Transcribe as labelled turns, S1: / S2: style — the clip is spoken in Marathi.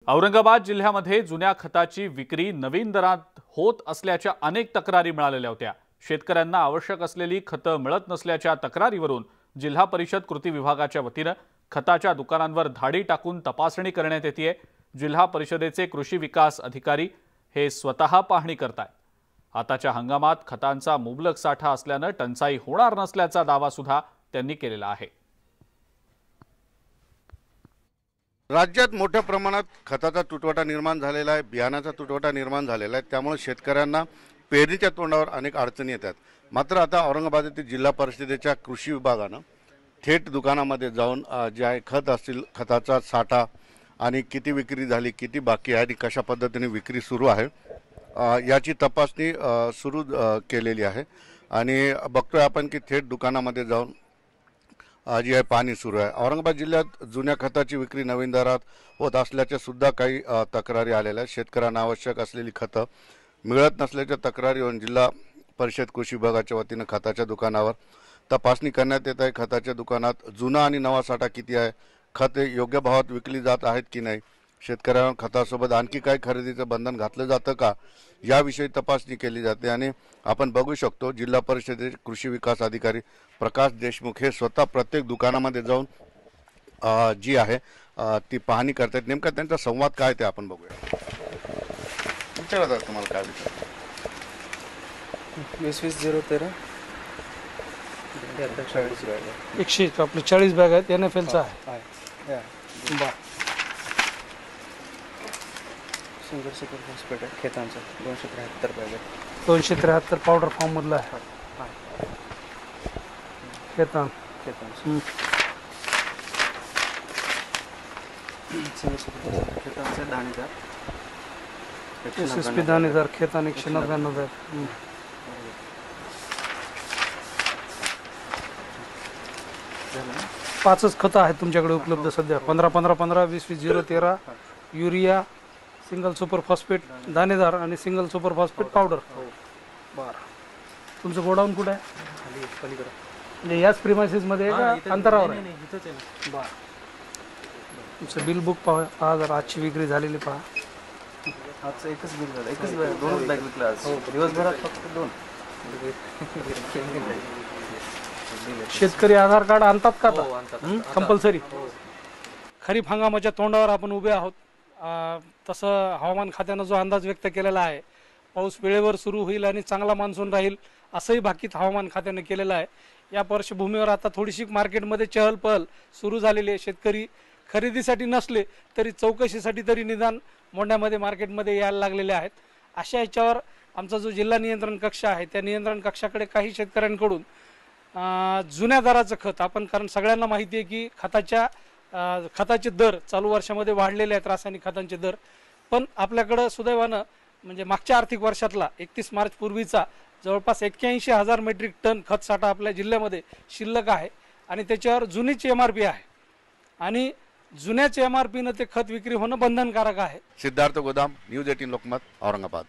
S1: औरंगाबाद जिल्ह्यामध्ये जुन्या खताची विक्री नवीन दरात होत असल्याच्या अनेक तक्रारी मिळालेल्या होत्या। शेतकऱ्यांना आवश्यक असलेली खतं मिळत नसल्याच्या तक्रारीवरून जिल्हा परिषद कृती विभागाच्या वतीने खताच्या दुकानांवर धाडी टाकून तपासणी करण्यात येते। जिल्हा परिषदेचे कृषी विकास अधिकारी हे स्वतः पाहणी करतात। आताच्या हंगामात खतांचा मुबलक साठा असल्याने टंचाई होणार नसल्याचा दावा सुद्धा त्यांनी केलेला आहे।
S2: राज्यात मोठ्या प्रमाणात खताचा तुटवडा निर्माण झालेला आहे, बियाणाचा तुटवडा निर्माण झालेला आहे। त्यामुळे शेतकऱ्यांना पेरणीच्या तोंडावर अनेक अडचणी येतात। मात्र आता औरंगाबाद येथील जिल्हा परिषदेच्या कृषी विभागाने थेट दुकानामध्ये जाऊन जे आहे खत असतील, खताचा साठा आणि किती विक्री झाली, किती बाकी आहे आणि कशा पद्धतीने विक्री सुरू आहे याची तपासणी सुरू केलेली आहे। आणि बघतोय आपण की थेट दुकानामध्ये जाऊन जी आहे पाहणी सुरू आहे। औरंगाबाद जिल्ह्यात जुन्या खताची विक्री नवीन दरात होत असल्याच्या सुद्धा काही तक्रारी आलेल्या आहेत। शेतकऱ्यांना आवश्यक असलेली खतं मिळत नसल्याच्या तक्रारीवरून जिल्हा परिषद कृषी विभागाच्या वतीने खताच्या दुकानावर तपासणी करण्यात येत आहे। खताच्या दुकानात जुना आणि नवा साठा किती आहे, खते योग्य भावात विकली जात आहेत की नाही, शेतकऱ्यांना खतासोबत आणखी काही खरेदीचं बंधन घातलं जातं का याविषयी तपासणी केली जाते। आणि आपण बघू शकतो जिल्हा परिषदेचे कृषी विकास अधिकारी प्रकाश देशमुख हे स्वतः प्रत्येक दुकानामध्ये जाऊन जी आहे ती पाहणी करतात। नेमका त्यांचा संवाद काय ते आपण बघूया। विचारतात तुम्हाला काय विचार
S3: 20-20-0-13 100 आपले 40 बॅग आहेत NFLचा आहे। सिंगल सुपर फॉस्फेट आहे खेतांचा 273 बॅग आहे। 273 पावडर फॉर्म मधला आहे खेतांचा सिंगल सुपर खेतांचा दाणेदार SSP दाणेदार खेतान 199 बॅग। पाचच खतं आहेत तुमच्याकडे उपलब्ध सध्या 15-15-15 20-20-0-13 युरिया, सिंगल सुपर फॉस्फेट दाणेदार आणि सिंगल सुपर फॉस्फेट पावडर। बरं, तुमचं गोडाऊन कुठे आहे? पलीकडे म्हणजे याच प्रिमायसिस मध्ये का अंतरावर आहे? बरं, तुमचं बिल बुक पहा जरा, आजची विक्री झालेली पहा।
S4: आजचं एकच बिल झालं, एकच दोनच बॅग विकला आज दिवसभरात, फक्त 2।
S3: शेतकरी आधार कार्ड आणतात का कंपल्सरी? खरीप हंगामाच्या तोंडावर आपण उभे आहोत। तसं हवामान खात्यानं जो अंदाज व्यक्त केलेला आहे, पाऊस वेळेवर सुरू होईल आणि चांगला मान्सून राहील असंही भाकीत हवामान खात्याने केलेलं आहे। या पार्श्वभूमीवर आता थोडीशी मार्केटमध्ये चहलपहल सुरू झालेली आहे। शेतकरी खरेदीसाठी नसले तरी चौकशीसाठी तरी निदान मोंढ्यामध्ये मार्केटमध्ये यायला लागलेले आहेत। अशा याच्यावर आमचा जो जिल्हा नियंत्रण कक्ष आहे त्या नियंत्रण कक्षाकडे काही शेतकऱ्यांकडून जुन्या दराचं खत आपण, कारण सगळ्यांना माहिती आहे की खताचे दर चालू वर्षामध्ये वाढलेले आहेत, रासायनिक खतांचे दर। पण आपल्याकडं सुदैवानं म्हणजे मागच्या आर्थिक वर्षातला 31 मार्च पूर्वीचा जवळपास 81,000 मेट्रिक टन खत साठा आपल्या जिल्ह्यामध्ये शिल्लक आहे आणि त्याच्यावर जुनीच MRP आहे आणि जुन्याच MRPनं ते खत विक्री होणं बंधनकारक आहे।
S2: सिद्धार्थ गोदाम, न्यूज 18 लोकमत, औरंगाबाद।